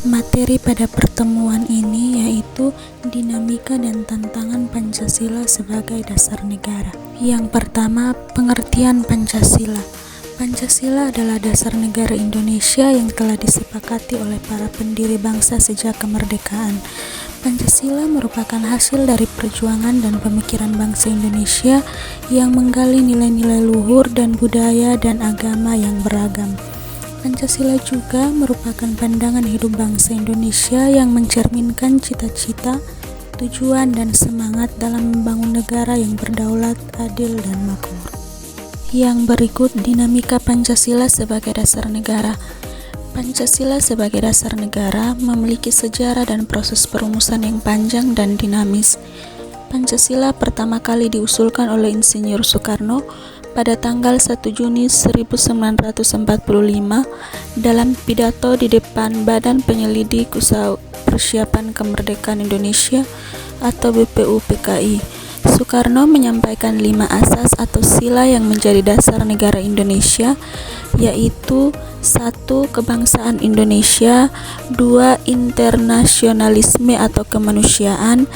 Materi pada pertemuan ini yaitu dinamika dan tantangan Pancasila sebagai dasar negara. Yang pertama, pengertian Pancasila. Pancasila adalah dasar negara Indonesia yang telah disepakati oleh para pendiri bangsa sejak kemerdekaan. Pancasila merupakan hasil dari perjuangan dan pemikiran bangsa Indonesia yang menggali nilai-nilai luhur dan budaya dan agama yang beragam. Pancasila juga merupakan pandangan hidup bangsa Indonesia yang mencerminkan cita-cita, tujuan, dan semangat dalam membangun negara yang berdaulat, adil, dan makmur. Yang berikut dinamika Pancasila sebagai dasar negara. Pancasila sebagai dasar negara memiliki sejarah dan proses perumusan yang panjang dan dinamis. Pancasila pertama kali diusulkan oleh Insinyur Soekarno pada tanggal 1 Juni 1945 dalam pidato di depan Badan Penyelidik Usaha Persiapan Kemerdekaan Indonesia atau BPUPKI. Soekarno menyampaikan 5 asas atau sila yang menjadi dasar negara Indonesia, yaitu 1. Kebangsaan Indonesia, 2. Internasionalisme atau kemanusiaan,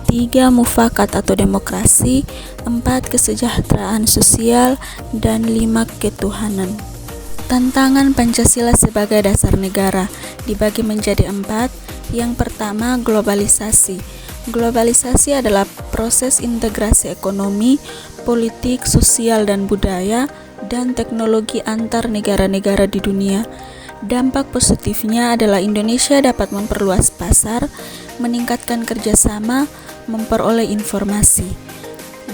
3. Mufakat atau demokrasi, 4. Kesejahteraan sosial, dan 5. Ketuhanan. Tantangan Pancasila sebagai dasar negara dibagi menjadi 4. Yang pertama, globalisasi. Globalisasi adalah proses integrasi ekonomi, politik, sosial, dan budaya, dan teknologi antar negara-negara di dunia. Dampak positifnya adalah Indonesia dapat memperluas pasar, meningkatkan kerjasama, memperoleh informasi.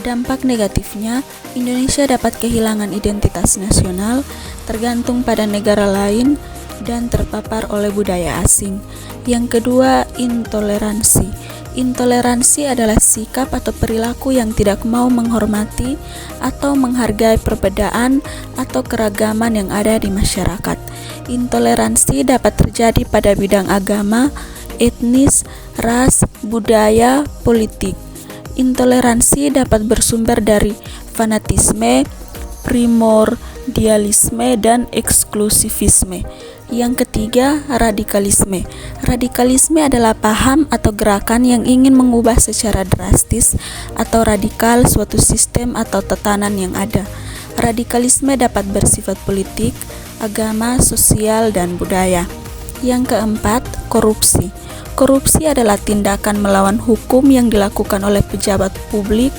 Dampak negatifnya, Indonesia dapat kehilangan identitas nasional, tergantung pada negara lain, dan terpapar oleh budaya asing. Yang kedua, intoleransi. Intoleransi adalah sikap atau perilaku yang tidak mau menghormati atau menghargai perbedaan atau keragaman yang ada di masyarakat. Intoleransi dapat terjadi pada bidang agama, etnis, ras, budaya, politik. Intoleransi dapat bersumber dari fanatisme, primordialisme, dan eksklusivisme. Yang ketiga, radikalisme. Radikalisme adalah paham atau gerakan yang ingin mengubah secara drastis atau radikal suatu sistem atau tatanan yang ada. Radikalisme dapat bersifat politik, agama, sosial, dan budaya. Yang keempat, korupsi. Korupsi adalah tindakan melawan hukum yang dilakukan oleh pejabat publik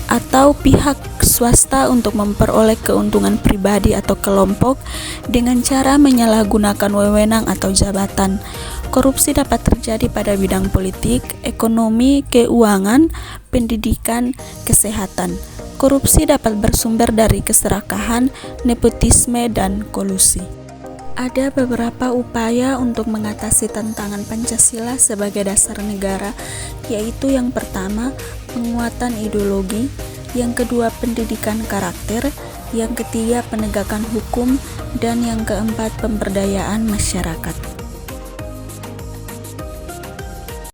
atau pihak swasta untuk memperoleh keuntungan pribadi atau kelompok dengan cara menyalahgunakan wewenang atau jabatan. Korupsi dapat terjadi pada bidang politik, ekonomi, keuangan, pendidikan, kesehatan. Korupsi dapat bersumber dari keserakahan, nepotisme, dan kolusi. Ada beberapa upaya untuk mengatasi tantangan Pancasila sebagai dasar negara, yaitu yang pertama, penguatan ideologi, yang kedua, pendidikan karakter, yang ketiga, penegakan hukum, dan yang keempat, pemberdayaan masyarakat.